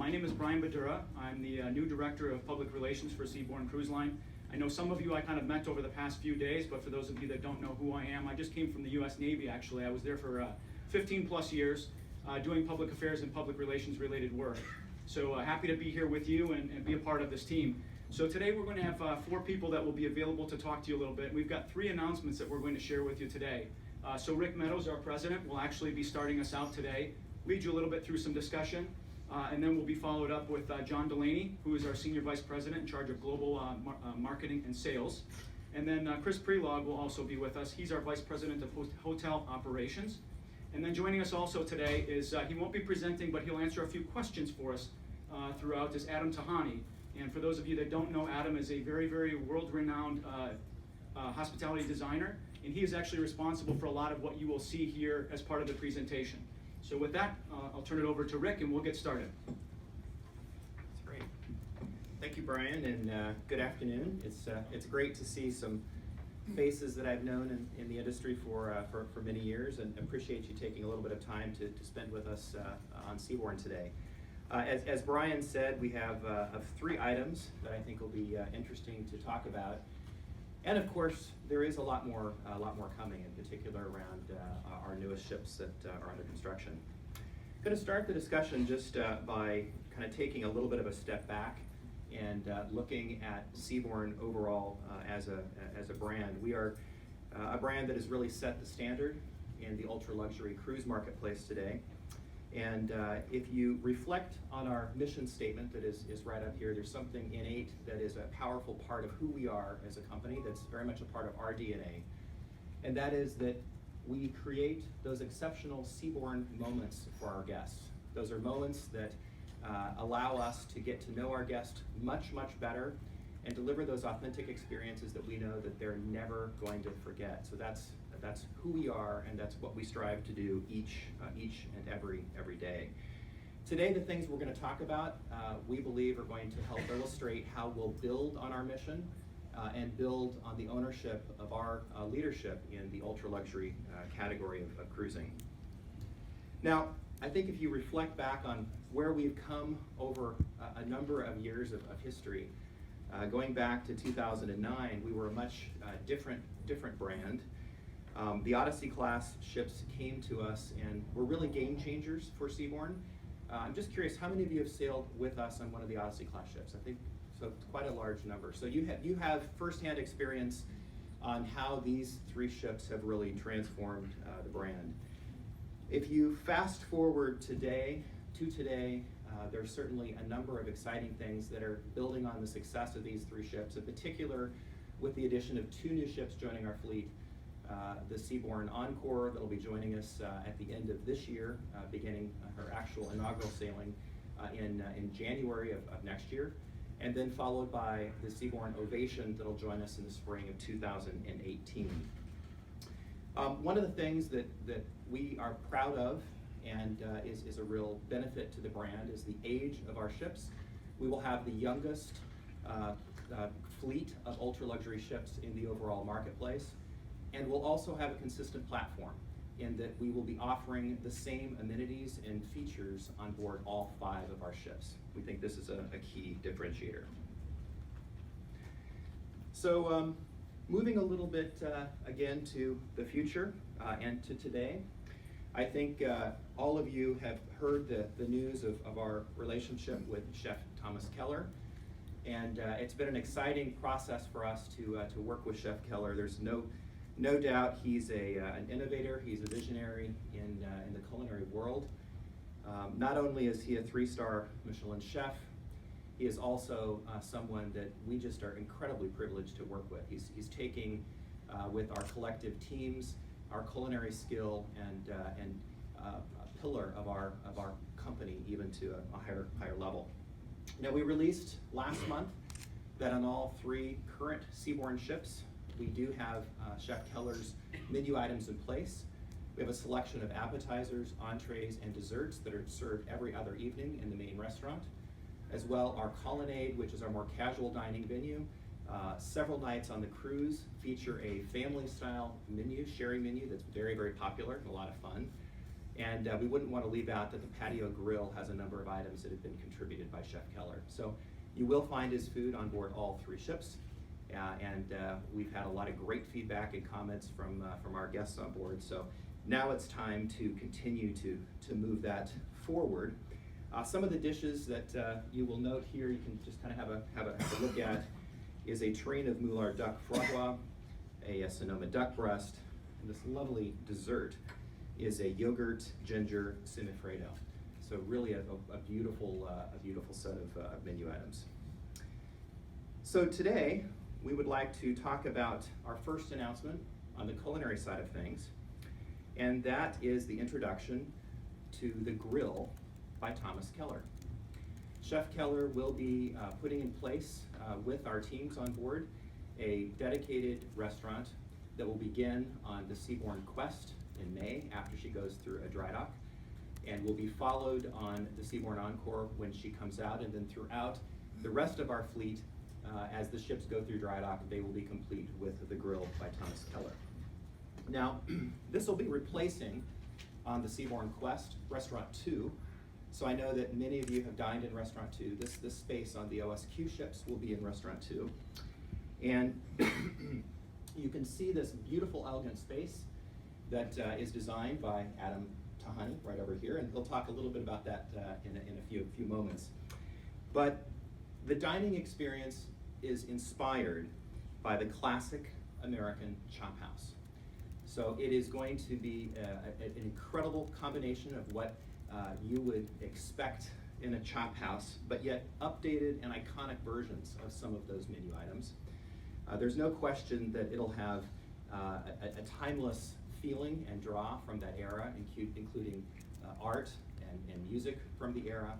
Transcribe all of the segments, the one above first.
My name is Brian Badura. I'm the new Director of Public Relations for Seabourn Cruise Line. I know some of you I kind of met over the past few days, but for those of you that don't know who I am, I just came from the US Navy actually. I was there for 15 plus years doing public affairs and public relations related work. So happy to be here with you and be a part of this team. So today we're going to have 4 people that will be available to talk to you a little bit. We've got 3 announcements that we're going to share with you today. So Rick Meadows, our president, will actually be starting us out today, lead you a little bit through some discussion, and then we'll be followed up with John Delaney, who is our senior vice president in charge of global marketing and sales. And then Chris Prelog will also be with us. He's our vice president of hotel operations. And then joining us also today is, he won't be presenting, but he'll answer a few questions for us throughout, is Adam Tahani. And for those of you that don't know, Adam is a very, very world-renowned hospitality designer, and he is actually responsible for a lot of what you will see here as part of the presentation. So with that, I'll turn it over to Rick and we'll get started. That's great. Thank you, Brian, and good afternoon. It's great to see some faces that I've known in the industry for many years, and appreciate you taking a little bit of time to spend with us on Seabourn today. As Brian said, we have 3 items that I think will be interesting to talk about. And of course, there is a lot more coming, in particular around our newest ships that are under construction. I'm going to start the discussion just by kind of taking a little bit of a step back and looking at Seabourn overall as a brand. We are a brand that has really set the standard in the ultra-luxury cruise marketplace today. And if you reflect on our mission statement that is right up here, there's something innate that is a powerful part of who we are as a company that's very much a part of our DNA. And that is that we create those exceptional Seabourn moments for our guests. Those are moments that allow us to get to know our guests much, much better and deliver those authentic experiences that we know that they're never going to forget. So that's who we are, and that's what we strive to do each and every day. Today, the things we're going to talk about, we believe are going to help illustrate how we'll build on our mission and build on the ownership of our leadership in the ultra-luxury category of cruising. Now, I think if you reflect back on where we've come over a number of years of history, going back to 2009, we were a much different brand. The Odyssey class ships came to us and were really game changers for Seabourn. I'm just curious, how many of you have sailed with us on one of the Odyssey class ships? I think so, quite a large number. So you have firsthand experience on how these 3 ships have really transformed the brand. If you fast forward to today, there's certainly a number of exciting things that are building on the success of these 3 ships, in particular with the addition of 2 new ships joining our fleet. The Seabourn Encore that'll be joining us at the end of this year, beginning her actual inaugural sailing in January of next year, and then followed by the Seabourn Ovation that'll join us in the spring of 2018. One of the things that we are proud of and is a real benefit to the brand is the age of our ships. We will have the youngest fleet of ultra-luxury ships in the overall marketplace. And we'll also have a consistent platform in that we will be offering the same amenities and features on board all 5 of our ships. We think this is a key differentiator. So moving a little bit again to the future and to today, I think all of you have heard the news of our relationship with Chef Thomas Keller. And it's been an exciting process for us to work with Chef Keller. There's no doubt he's an innovator, he's a visionary in the culinary world. Not only is he a 3-star Michelin chef, he is also someone that we just are incredibly privileged to work with. He's taking with our collective teams, our culinary skill, and a pillar of our company even to a higher level. Now, we released last month that on all 3 current Seabourn ships, we do have Chef Keller's menu items in place. We have a selection of appetizers, entrees, and desserts that are served every other evening in the main restaurant. As well, our colonnade, which is our more casual dining venue. Several nights on the cruise feature a family-style menu, sharing menu that's very, very popular and a lot of fun. And we wouldn't want to leave out that the patio grill has a number of items that have been contributed by Chef Keller. So you will find his food on board all 3 ships. And we've had a lot of great feedback and comments from our guests on board. So now it's time to continue to move that forward. Some of the dishes that you will note here, you can just kind of have a look at, is a train of Moulard duck froid, a Sonoma duck breast, and this lovely dessert is a yogurt ginger semifreddo. So really a beautiful set of menu items. So today we would like to talk about our first announcement on the culinary side of things, and that is the introduction to the grill by Thomas Keller. Chef Keller will be putting in place with our teams on board a dedicated restaurant that will begin on the Seabourn Quest in May after she goes through a dry dock, and will be followed on the Seabourn Encore when she comes out, and then throughout the rest of our fleet, as the ships go through dry dock, they will be complete with the grill by Thomas Keller. Now, this will be replacing on the Seabourn Quest Restaurant 2. So I know that many of you have dined in Restaurant 2. This space on the OSQ ships will be in Restaurant 2. And you can see this beautiful, elegant space that is designed by Adam Tahani right over here, and he'll talk a little bit about that in a few moments. But the dining experience is inspired by the classic American chop house. So it is going to be an incredible combination of what you would expect in a chop house, but yet updated and iconic versions of some of those menu items. There's no question that it'll have a timeless feeling and draw from that era, including art and music from the era.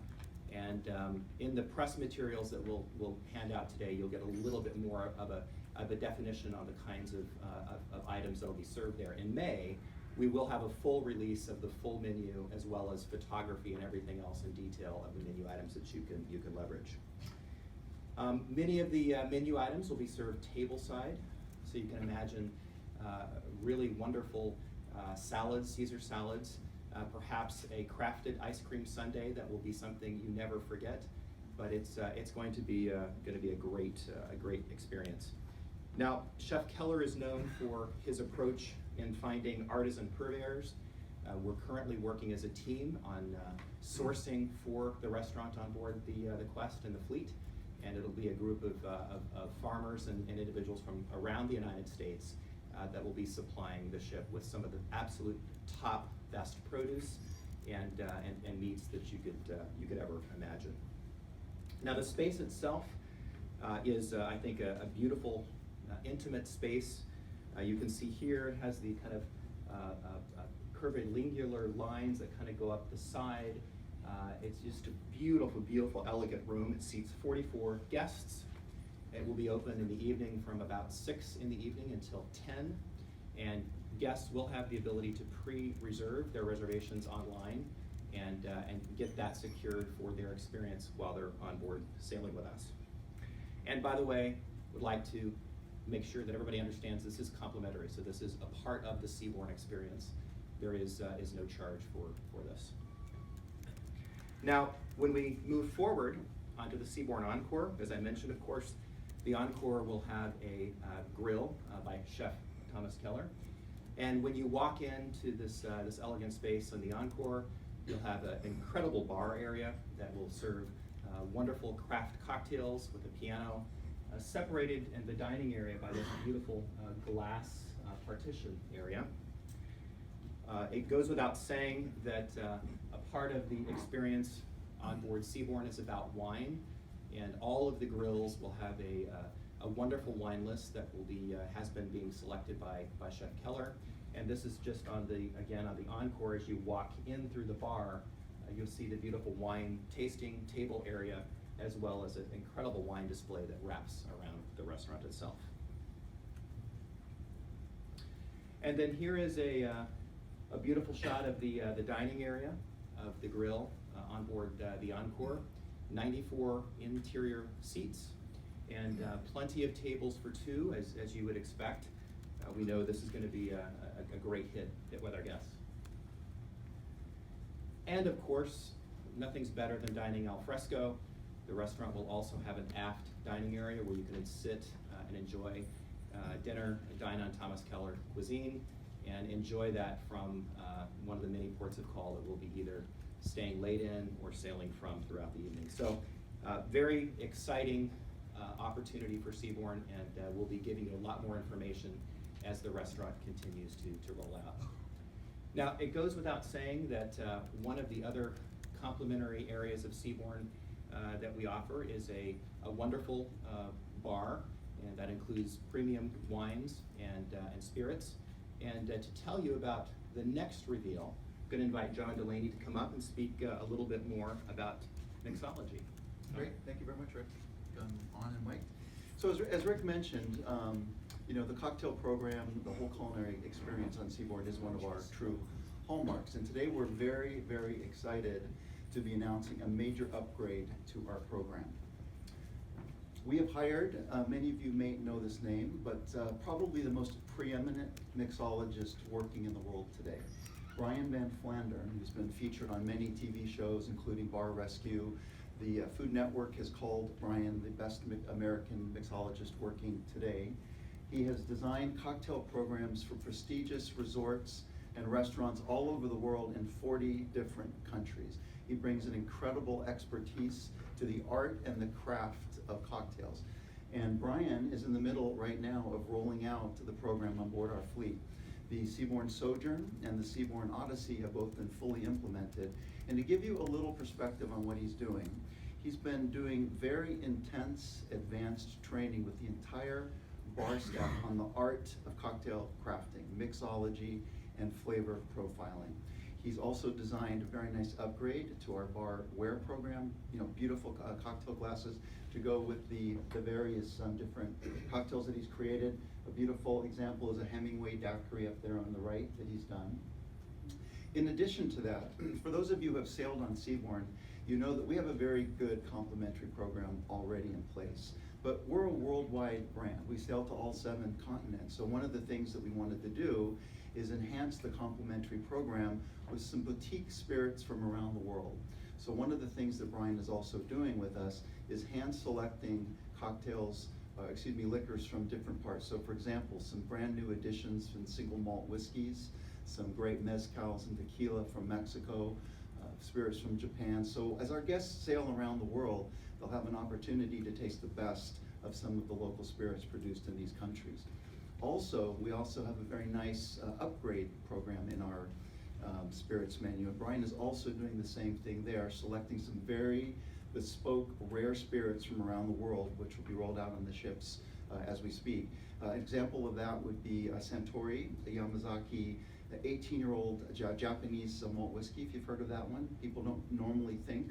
And in the press materials that we'll hand out today, you'll get a little bit more of a definition on the kinds of items that will be served there. In May, we will have a full release of the full menu, as well as photography and everything else in detail of the menu items that you can leverage. Many of the menu items will be served tableside, so you can imagine really wonderful salads, Caesar salads, perhaps a crafted ice cream sundae that will be something you never forget. But it's going to be a great experience. Now, Chef Keller is known for his approach in finding artisan purveyors. We're currently working as a team on sourcing for the restaurant on board the Quest and the fleet, and it'll be a group of farmers and individuals from around the United States that will be supplying the ship with some of the absolute top best produce and meats that you could ever imagine. Now, the space itself is, I think, a beautiful, intimate space. You can see here it has the kind of curvilinear lines that kind of go up the side. It's just a beautiful, beautiful, elegant room. It seats 44 guests. It will be open in the evening from about 6 in the evening until 10. And guests will have the ability to pre-reserve their reservations online and get that secured for their experience while they're on board sailing with us. And by the way, would like to make sure that everybody understands this is complimentary, so this is a part of the Seabourn experience. There is no charge for this. Now, when we move forward onto the Seabourn Encore, as I mentioned, of course, the Encore will have a grill by Chef Thomas Keller. And when you walk into this elegant space on the Encore, you'll have an incredible bar area that will serve wonderful craft cocktails with a piano, separated in the dining area by this beautiful glass partition area. It goes without saying that a part of the experience on board Seabourn is about wine, and all of the grills will have a wonderful wine list that will be has been being selected by Chef Keller. And this is just on the Encore. As you walk in through the bar, you'll see the beautiful wine tasting table area, as well as an incredible wine display that wraps around the restaurant itself. And then here is a beautiful shot of the dining area of the grill on board the Encore. 94 interior seats and plenty of tables for two, as you would expect. We know this is going to be a great hit with our guests. And of course, nothing's better than dining al fresco. The restaurant will also have an aft dining area where you can sit and enjoy dinner, dine on Thomas Keller cuisine, and enjoy that from one of the many ports of call that we'll be either staying late in or sailing from throughout the evening. So very exciting opportunity for Seabourn, and we'll be giving you a lot more information as the restaurant continues to roll out. Now, it goes without saying that one of the other complementary areas of Seabourn that we offer is a wonderful bar, and that includes premium wines and spirits. And to tell you about the next reveal, I'm going to invite John Delaney to come up and speak a little bit more about mixology. Great, thank you very much, Rick. On and Mike. So as Rick mentioned, you know, the cocktail program, the whole culinary experience on Seabourn is one of our true hallmarks. And today we're very, very excited to be announcing a major upgrade to our program. We have hired, many of you may know this name, but probably the most preeminent mixologist working in the world today. Brian Van Flandern, who's been featured on many TV shows, including Bar Rescue. The Food Network has called Brian the best American mixologist working today. He has designed cocktail programs for prestigious resorts and restaurants all over the world in 40 different countries. He brings an incredible expertise to the art and the craft of cocktails. And Brian is in the middle right now of rolling out the program on board our fleet. The Seabourn Sojourn and the Seabourn Odyssey have both been fully implemented. And to give you a little perspective on what he's doing, he's been doing very intense, advanced training with the entire bar staff on the art of cocktail crafting, mixology, and flavor profiling. He's also designed a very nice upgrade to our bar wear program, you know, beautiful cocktail glasses to go with the various different cocktails that he's created. A beautiful example is a Hemingway daiquiri up there on the right that he's done. In addition to that, for those of you who have sailed on Seabourn, you know that we have a very good complimentary program already in place. But we're a worldwide brand. We sail to all 7 continents. So one of the things that we wanted to do is enhance the complimentary program with some boutique spirits from around the world. So one of the things that Brian is also doing with us is hand selecting cocktails, liquors from different parts. So for example, some brand new additions from single malt whiskeys, some great mezcals and tequila from Mexico, spirits from Japan. So as our guests sail around the world, they'll have an opportunity to taste the best of some of the local spirits produced in these countries. Also, we also have a very nice upgrade program in our spirits menu. And Brian is also doing the same thing there, selecting some very bespoke, rare spirits from around the world, which will be rolled out on the ships as we speak. An example of that would be Santori, the Yamazaki, the 18-year-old Japanese malt whiskey, if you've heard of that one. People don't normally think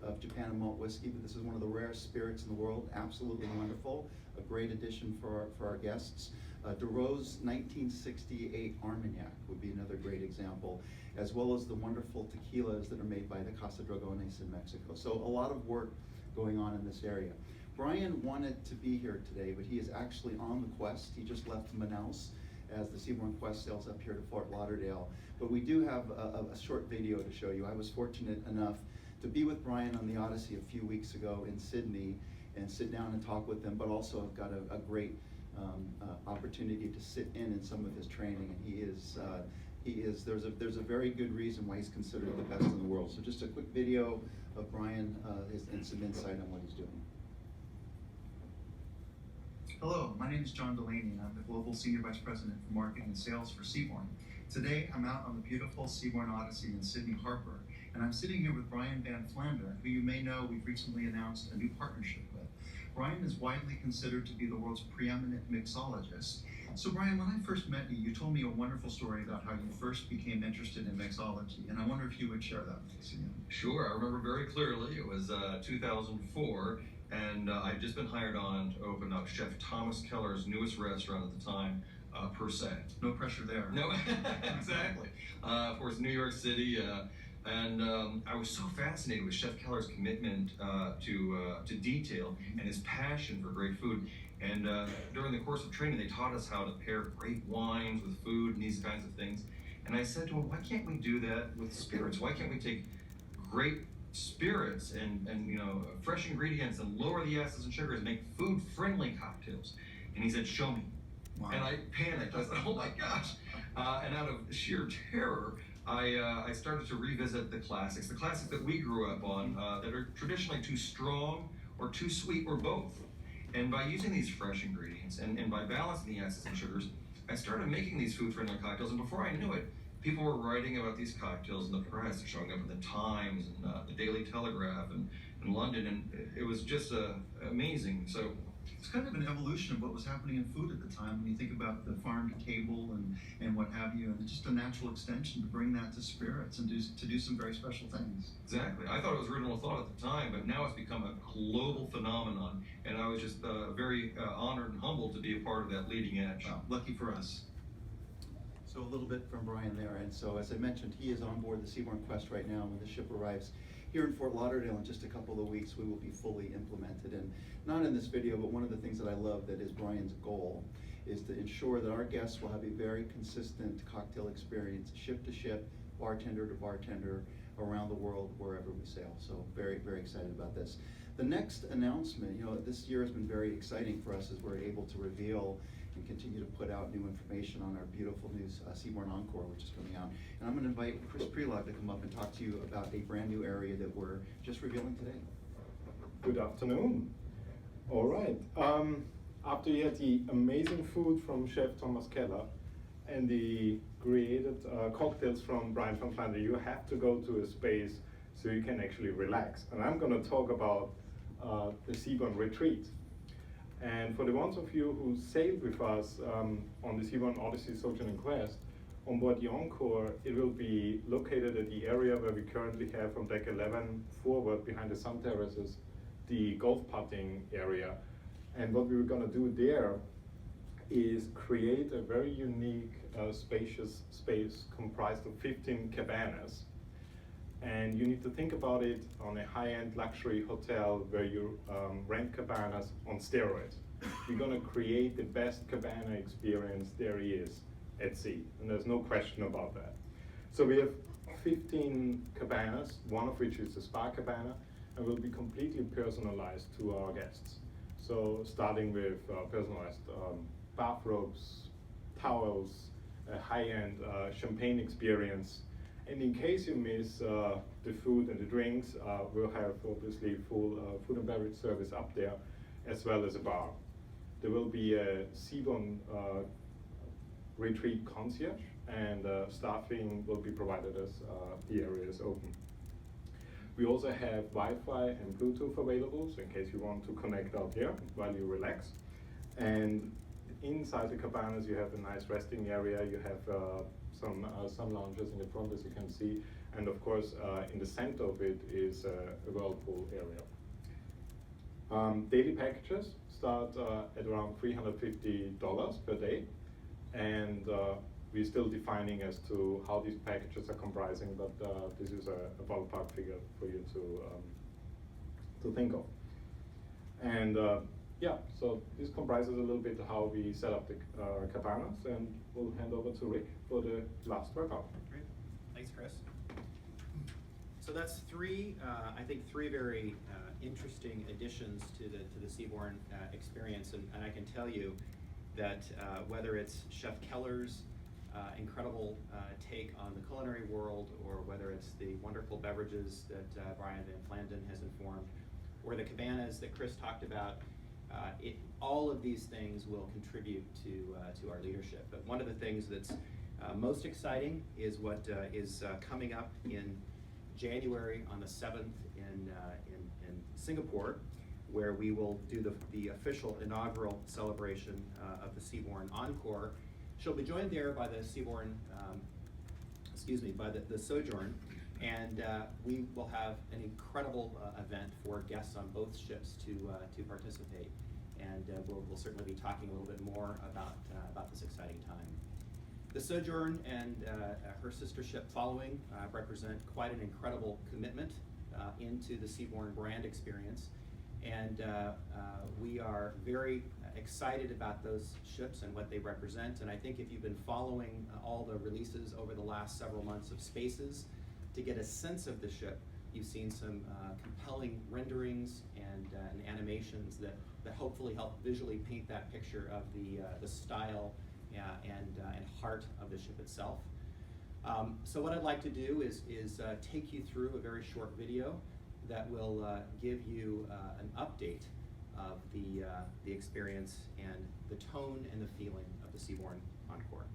of Japan malt whiskey, but this is one of the rarest spirits in the world, absolutely wonderful, a great addition for our guests. DeRose 1968 Armagnac would be another great example, as well as the wonderful tequilas that are made by the Casa Dragones in Mexico. So a lot of work going on in this area. Brian wanted to be here today, but he is actually on the quest. He just left Manaus as the Seabourn Quest sails up here to Fort Lauderdale. But we do have a short video to show you. I was fortunate enough to be with Brian on the Odyssey a few weeks ago in Sydney and sit down and talk with him, but also I've got a great opportunity to sit in some of his training, and there's a very good reason why he's considered the best in the world. So just a quick video of Brian and some insight on what he's doing. Hello, my name is John Delaney, and I'm the Global Senior Vice President for Marketing and Sales for Seabourn. Today, I'm out on the beautiful Seabourn Odyssey in Sydney Harbor, and I'm sitting here with Brian Van Flandern, who you may know we've recently announced a new partnership with. Brian is widely considered to be the world's preeminent mixologist. So Brian, when I first met you, you told me a wonderful story about how you first became interested in mixology, and I wonder if you would share that with us again. Sure, I remember very clearly. It was 2004, and I'd just been hired on to open up Chef Thomas Keller's newest restaurant at the time, Per Se. No pressure there. No, exactly. Of course, New York City, and I was so fascinated with Chef Keller's commitment to detail and his passion for great food. And during the course of training, they taught us how to pair great wines with food and these kinds of things. And I said to him, why can't we do that with spirits? Why can't we take great spirits and you know, fresh ingredients and lower the acids and sugars, make food friendly cocktails. And he said, show me. Wow. And I panicked. I said, oh my gosh. And out of sheer terror, I started to revisit the classics that we grew up on, that are traditionally too strong or too sweet or both. And by using these fresh ingredients and by balancing the acids and sugars, I started making these food-friendly cocktails. And before I knew it, people were writing about these cocktails in the press, showing up in the Times and the Daily Telegraph and in London, and it was just amazing. So It's kind of an evolution of what was happening in food at the time when you think about the farm to table and what have you, and it's just a natural extension to bring that to spirits and to do some very special things. exactly, I thought it was original thought at the time, but now it's become a global phenomenon, and I was just very honored and humbled to be a part of that leading edge. Wow, lucky for us. So a little bit from Brian there, and so as I mentioned, he is on board the Seabourn Quest right now. When the ship arrives here in Fort Lauderdale in just a couple of weeks, we will be fully implemented. And not in this video, but one of the things that I love that is Brian's goal is to ensure that our guests will have a very consistent cocktail experience, ship to ship, bartender to bartender, around the world, wherever we sail. So very, very excited about this. The next announcement, you know, this year has been very exciting for us as we're able to reveal and continue to put out new information on our beautiful new Seabourn Encore, which is coming out. And I'm going to invite Chris Prelog to come up and talk to you about a brand new area that we're just revealing today. Good afternoon. All right. After you had the amazing food from Chef Thomas Keller and the created cocktails from Brian van Flandern, you have to go to a space so you can actually relax. And I'm going to talk about the Seabourn Retreat. And for the ones of you who sailed with us on the Seabourn Odyssey Sojourn and Quest, on board the Encore, it will be located at the area where we currently have from deck 11 forward behind the sun terraces, the golf putting area. And what we were going to do there is create a very unique, spacious space comprised of 15 cabanas. And you need to think about it on a high-end luxury hotel where you rent cabanas on steroids. You're going to create the best cabana experience there is at sea, and there's no question about that. So we have 15 cabanas, one of which is a spa cabana, and will be completely personalized to our guests. So starting with personalized bathrobes, towels, a high-end champagne experience. And in case you miss the food and the drinks, we'll have obviously full food and beverage service up there, as well as a bar. There will be a Seabourn retreat concierge, and staffing will be provided as the area is open. We also have Wi-Fi and Bluetooth available, so in case you want to connect out here while you relax. And inside the cabanas, you have a nice resting area. You have some lounges in the front, as you can see, and of course, in the center of it is a whirlpool area. Daily packages start at around $350 per day, and we're still defining as to how these packages are comprising, but this is a ballpark figure for you to think of. And yeah, so this comprises a little bit how we set up the cabanas, and we'll hand over to Rick for the last workout. Great, thanks, Chris. So that's I think three very interesting additions to the Seabourn experience, and I can tell you that whether it's Chef Keller's incredible take on the culinary world, or whether it's the wonderful beverages that Brian van Flandern has informed, or the cabanas that Chris talked about, all of these things will contribute to our leadership. But one of the things that's most exciting is what is coming up in January on the 7th in Singapore, where we will do the official inaugural celebration of the Seabourn Encore. She'll be joined there by the Seabourn, by the Sojourn, and we will have an incredible event for guests on both ships to participate. And we'll certainly be talking a little bit more about this exciting time. The Sojourn and her sister ship following represent quite an incredible commitment into the Seabourn brand experience. And we are very excited about those ships and what they represent. And I think if you've been following all the releases over the last several months of Spaces to get a sense of the ship, You've seen some compelling renderings and animations that hopefully help visually paint that picture of the style and heart of the ship itself. So what I'd like to do is take you through a very short video that will give you an update of the experience and the tone and the feeling of the Seabourn Encore.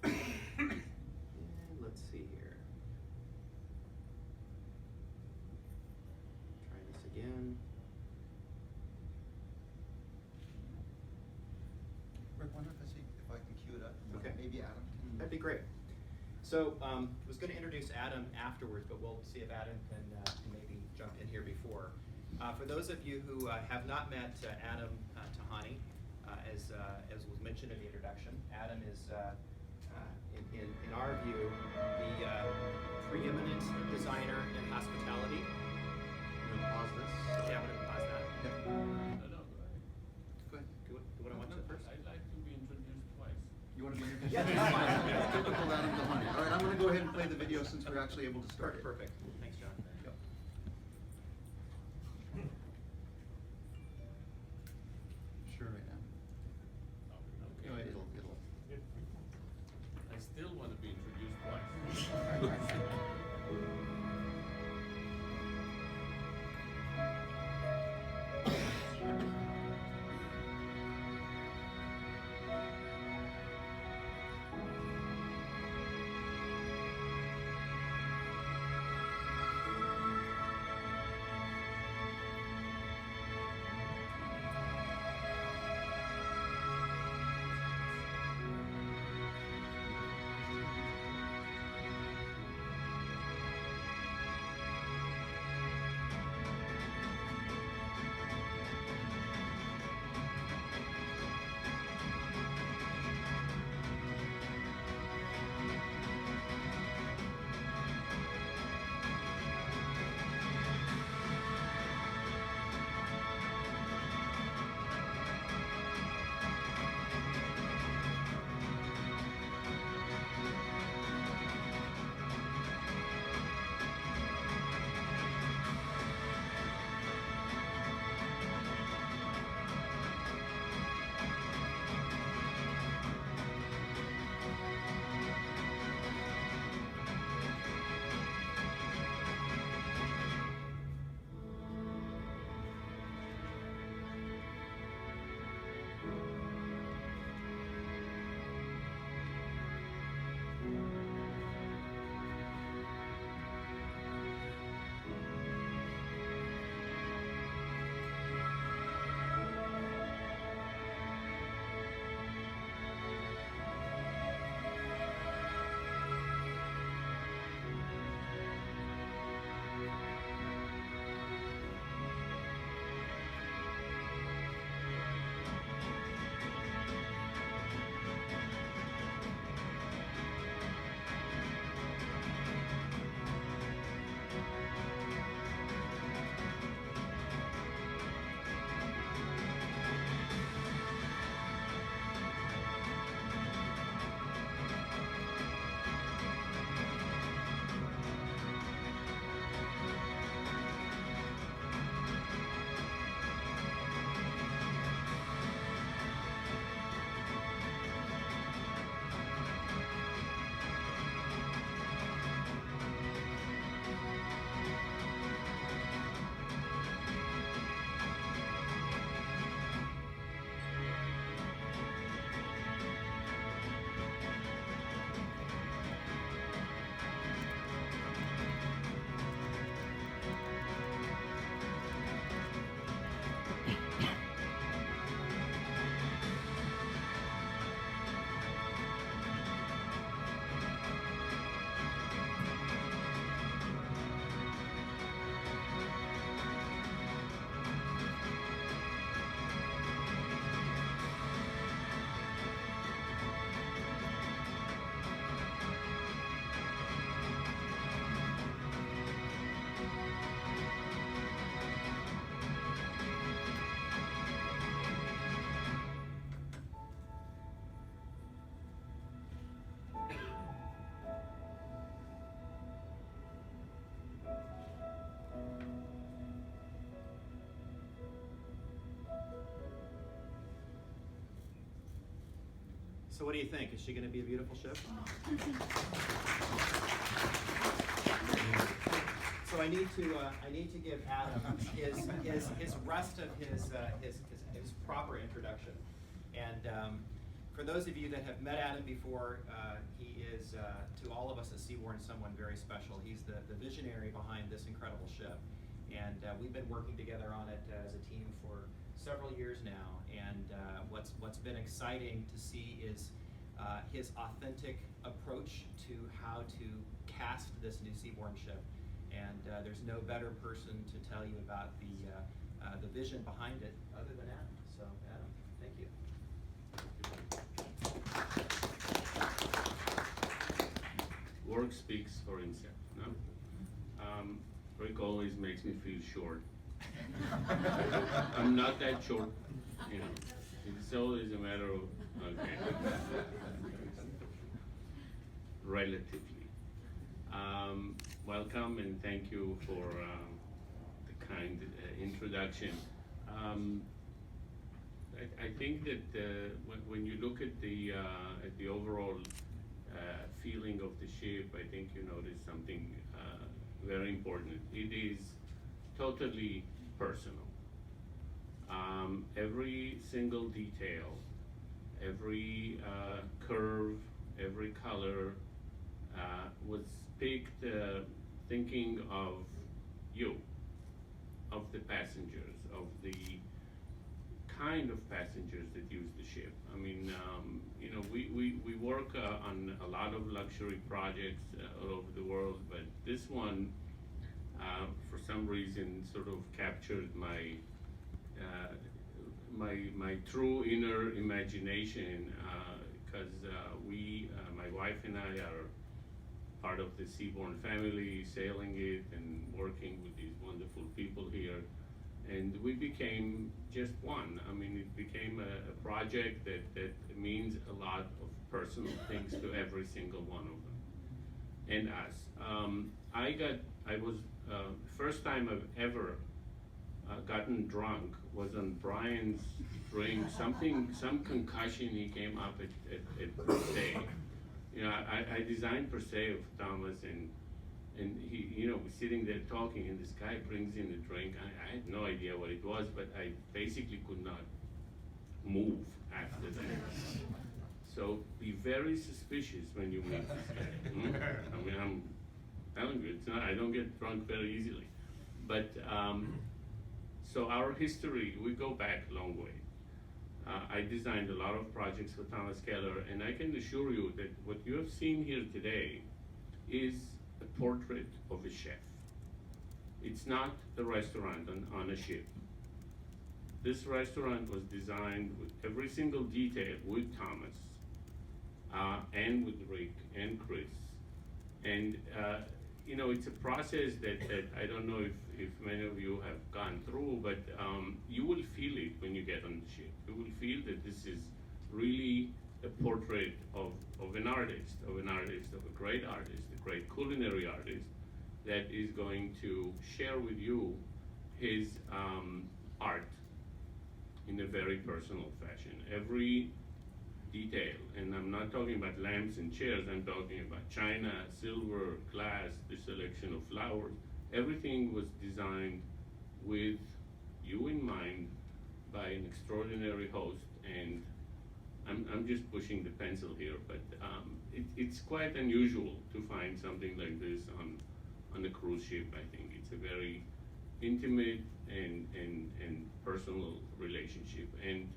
And let's see here. Try this again. Rick, wonder if I can cue it up. Okay. Maybe Adam can. That'd be great. So I was going to introduce Adam afterwards, but we'll see if Adam can maybe jump in here before. For those of you who have not met Adam Tahani, as was mentioned in the introduction, Adam is, in our view, the preeminent designer in hospitality. I'm gonna pause this. Yeah, I'm going to pause that. Yep. No, go ahead. Go ahead. Do you want to watch it first? I'd like to be introduced twice. You want to be introduced? Yeah, that's fine. Typical Adam Tahani. All right, I'm going to go ahead and play the video since we're actually able to start it. Perfect. Thanks, John. Yep. Sure, right now. Okay. No, it'll. I still want to be introduced twice. So what do you think? Is she going to be a beautiful ship? So I need to give Adam his rest of his proper introduction. And for those of you that have met Adam before, he is to all of us at Seabourn someone very special. He's the visionary behind this incredible ship, and we've been working together on it as a team for several years now. And what's been exciting to see is his authentic approach to how to cast this new Seabourn ship. And there's no better person to tell you about the vision behind it other than Adam. So Adam, thank you. Work speaks for himself, no? Rick always makes me feel short. I'm not that short, you know. It's always a matter of, okay, relatively. Welcome and thank you for the kind introduction. I think that when you look at the overall feeling of the ship, I think you notice something very important. It is totally personal. Every single detail, every curve, every color was picked thinking of you, of the passengers, of the kind of passengers that use the ship. I mean, you know, we work on a lot of luxury projects all over the world, but this one, for some reason, sort of captured my my true inner imagination, because my wife and I are part of the Seabourn family, sailing it and working with these wonderful people here. And we became just one. I mean, it became a project that means a lot of personal things to every single one of them, and us. I was first time I've ever gotten drunk was on Brian's drink. Some concussion. He came up at Per Se. You know, I designed Per Se of Thomas, and he, you know, was sitting there talking, and this guy brings in a drink. I had no idea what it was, but I basically could not move after that. So be very suspicious when you meet this guy. I mean, I'm telling you, it's not, I don't get drunk very easily. But, so our history, we go back a long way. I designed a lot of projects for Thomas Keller, and I can assure you that what you have seen here today is a portrait of a chef. It's not a restaurant on a ship. This restaurant was designed with every single detail with Thomas, and with Rick and Chris. And you know, it's a process that I don't know if many of you have gone through, but you will feel it when you get on the ship. You will feel that this is really a portrait of an artist, of a great artist, a great culinary artist that is going to share with you his art in a very personal fashion. Every detail, and I'm not talking about lamps and chairs, I'm talking about china, silver, glass, the selection of flowers. Everything was designed with you in mind by an extraordinary host, and I'm just pushing the pencil here, but it's quite unusual to find something like this on a cruise ship. I think it's a very intimate and personal relationship, and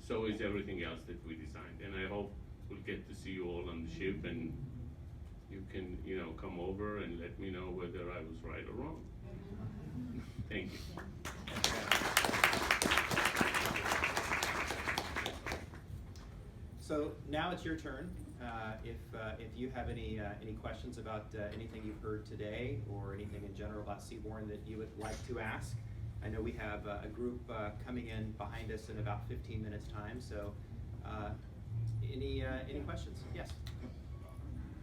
so is everything else that we designed. And I hope we'll get to see you all on the ship, and you can, you know, come over and let me know whether I was right or wrong. Thank you. So now it's your turn. If you have any questions about anything you've heard today or anything in general about Seabourn that you would like to ask, I know we have a group coming in behind us in about 15 minutes time. So any questions? Yes.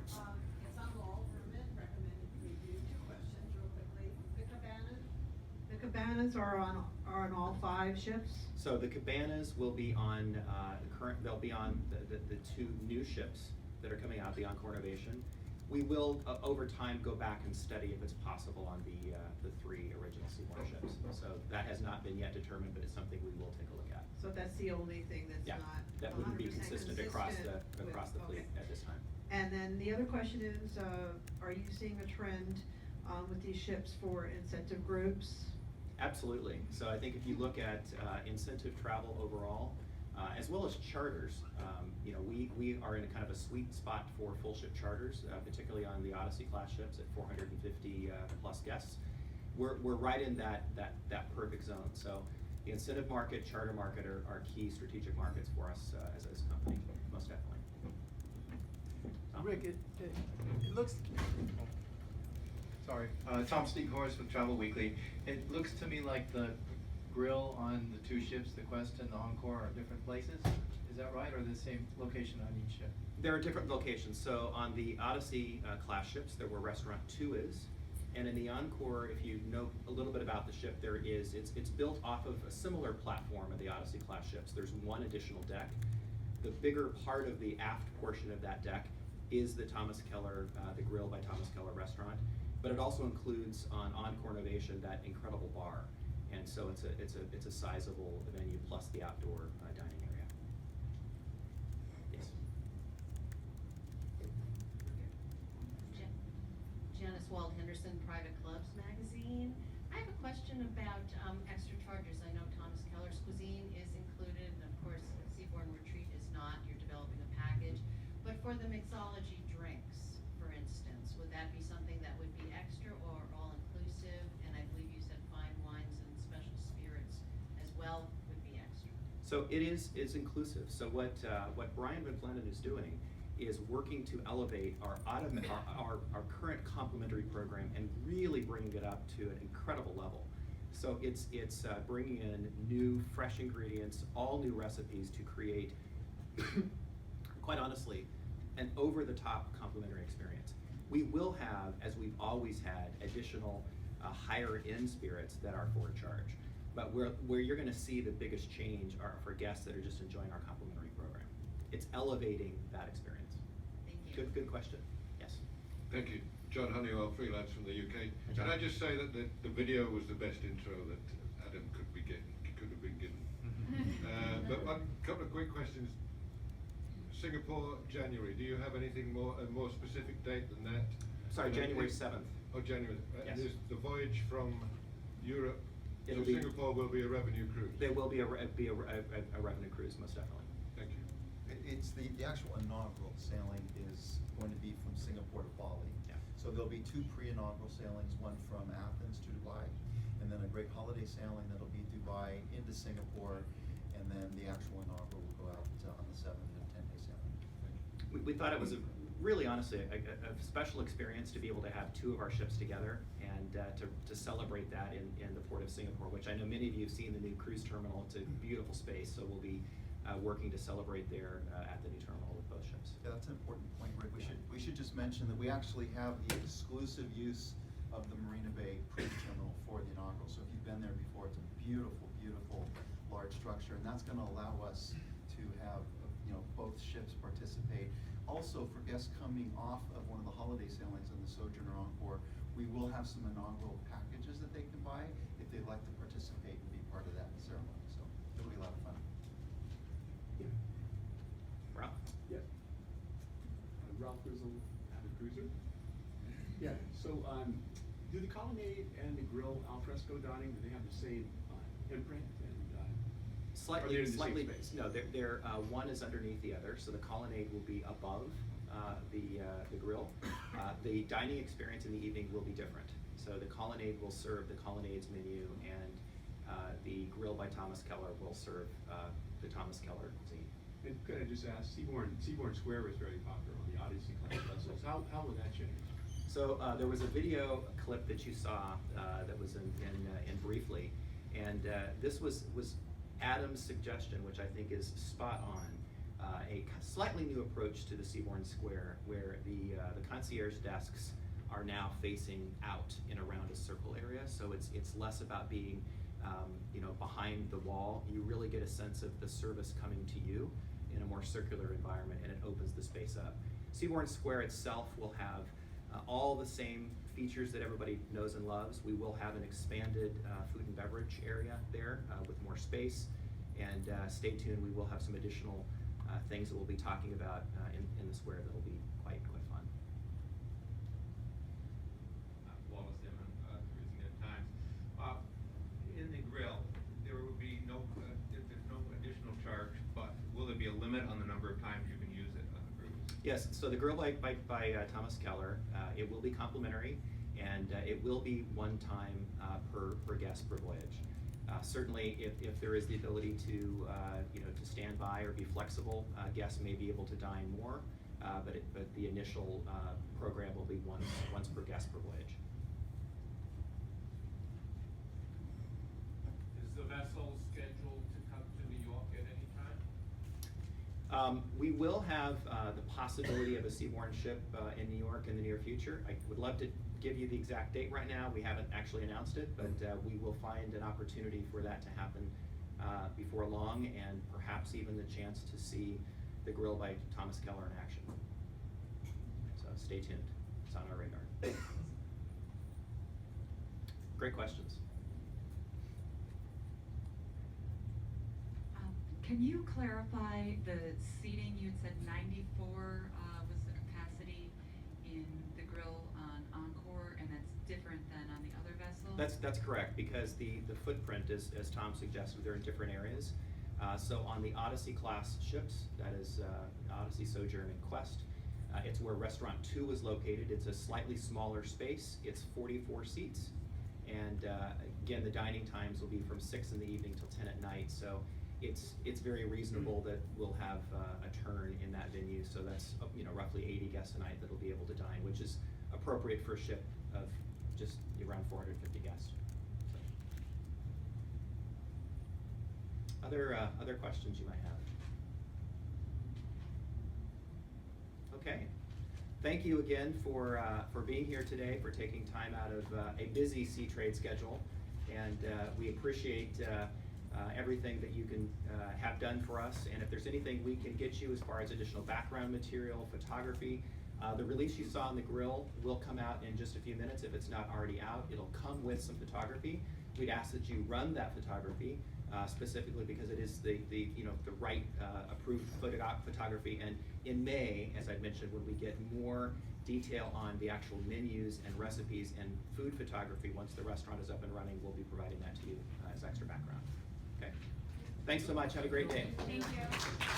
It's on Laurel Permit, recommended review. 2 questions real quickly. The cabanas are are on all 5 ships? So the cabanas will be on they'll be on the 2 new ships that are coming out, the Encore Innovation. We will, over time, go back and study if it's possible on the 3 original Seabourn ships. So that has not been yet determined, but it's something we will take a look at. So that's the only thing that's Yeah, not that wouldn't be 100% consistent across the with- fleet okay. at this time. And then the other question is, are you seeing a trend with these ships for incentive groups? Absolutely. So I think if you look at incentive travel overall, as well as charters, you know, we are in a kind of a sweet spot for full ship charters, particularly on the Odyssey class ships at 450 plus guests. We're right in that perfect zone. So the incentive market, charter market are key strategic markets for us as a company, most definitely. Tom? Rick, it looks, sorry, Tom Steeghorst with Travel Weekly. It looks to me like the grill on the 2 ships, the Quest and the Encore, are different places. Is that right, or the same location on each ship? There are different locations. So on the Odyssey class ships, there where Restaurant 2 is. And in the Encore, if you know a little bit about the ship, it's built off of a similar platform of the Odyssey class ships. There's 1 additional deck. The bigger part of the aft portion of that deck is the Thomas Keller, the Grill by Thomas Keller restaurant. But it also includes on Encore Innovation that incredible bar. And so it's a sizable venue plus the outdoor dining area. Yes. Janice Wald Henderson, Private Clubs Magazine. I have a question about extra charges. I know Thomas Keller's cuisine is included, and of course, Seabourn Retreat is not. You're developing a package. But for the mixology drinks, for instance, would that be something that would be extra or all-inclusive? And I believe you said fine wines and special spirits as well would be extra. So it's inclusive. So what Brian Van Flandern is doing is working to elevate our current complimentary program and really bringing it up to an incredible level. So it's bringing in new, fresh ingredients, all new recipes to create, quite honestly, an over-the-top complimentary experience. We will have, as we've always had, additional higher-end spirits that are for a charge. But where you're going to see the biggest change are for guests that are just enjoying our complimentary program. It's elevating that experience. Thank you. Good question. Yes. Thank you. John Honeywell, freelance from the UK. Hi, John. Can I just say that the video was the best intro that Adam could have been given. But one couple of quick questions. Singapore, January. Do you have anything a more specific date than that? Sorry, January 7th. Oh, January. Yes. And is the voyage from Europe It'll to be- Singapore will be a revenue cruise? There will be a revenue cruise, most definitely. Thank you. It's the actual inaugural sailing is going to be from Singapore to Bali. Yeah. So there'll be 2 pre-inaugural sailings, one from Athens to Dubai, and then a great holiday sailing that'll be Dubai into Singapore, and then the actual inaugural will go out on the 7th and 10-day sailing. We thought it was really honestly a special experience to be able to have 2 of our ships together and to celebrate that in the port of Singapore, which I know many of you have seen the new cruise terminal. It's a beautiful space, so we'll be working to celebrate there at the new terminal with both ships. Yeah, that's an important point, Rick. We should just mention that we actually have the exclusive use of the Marina Bay cruise terminal for the inaugural. So if you've been there before, it's a beautiful, beautiful large structure, and that's going to allow us to have both ships participate. Also, for guests coming off of one of the holiday sailings in the Sojourner Encore, we will have some inaugural packages that they can buy if they'd like to participate and be part of that ceremony. So it'll be a lot of fun. Ralph? Yeah. Ralph Grizzle, avid cruiser. Yeah, so do the colonnade and the grill al fresco dining, do they have the same imprint? And are they in the same Slightly. space? No, they're one is underneath the other, so the colonnade will be above the grill. The dining experience in the evening will be different. So the colonnade will serve the colonnade's menu, and the grill by Thomas Keller will serve the Thomas Keller cuisine. And could I just ask, Seabourn Square was very popular on the Odyssey class vessels. How will that change? So there was a video clip that you saw that was in briefly, and this was Adam's suggestion, which I think is spot on. A slightly new approach to the Seabourn Square, where the concierge desks are now facing out in around a circle area. So it's less about being behind the wall, you really get a sense of the service coming to you in a more circular environment, and it opens the space up. Seabourn Square itself will have all the same features that everybody knows and loves. We will have an expanded food and beverage area there with more space, and stay tuned, we will have some additional things that we'll be talking about in the square that will be quite fun. Wallace Emmon, Tourism Times. In the grill, there will be there's no additional charge, but will there be a limit on the number of times you can use it on the cruise? Yes, so the grill by Thomas Keller, it will be complimentary, and it will be one time per guest per voyage. Certainly, if there is the ability to to stand by or be flexible, guests may be able to dine more, but the initial program will be once per guest per voyage. Is the vessel scheduled to come to New York at any time? We will have the possibility of a Seabourn ship in New York in the near future. I would love to give you the exact date right now. We haven't actually announced it, but we will find an opportunity for that to happen before long, and perhaps even the chance to see the grill by Thomas Keller in action. So stay tuned. It's on our radar. Great questions. Can you clarify the seating? You had said 94 was the capacity in the grill on Encore, and that's different than on the other vessels? That's correct, because the footprint is, as Tom suggested, they're in different areas. So on the Odyssey class ships, that is Odyssey, Sojourn, and Quest, it's where Restaurant 2 is located. It's a slightly smaller space. It's 44 seats. And again, the dining times will be from 6 in the evening till 10 at night. So it's very reasonable that we'll have a turn in that venue. So that's roughly 80 guests a night that'll be able to dine, which is appropriate for a ship of just around 450 guests. So. Other questions you might have? Okay. Thank you again for being here today, for taking time out of a busy Seatrade schedule, and we appreciate everything that you can have done for us. And if there's anything we can get you as far as additional background material, photography, the release you saw on the grill will come out in just a few minutes if it's not already out. It'll come with some photography. We'd ask that you run that photography specifically because it is the right approved photography. And in May, as I mentioned, when we get more detail on the actual menus and recipes and food photography, once the restaurant is up and running, we'll be providing that to you as extra background. Okay. Thanks so much. Have a great day. Thank you.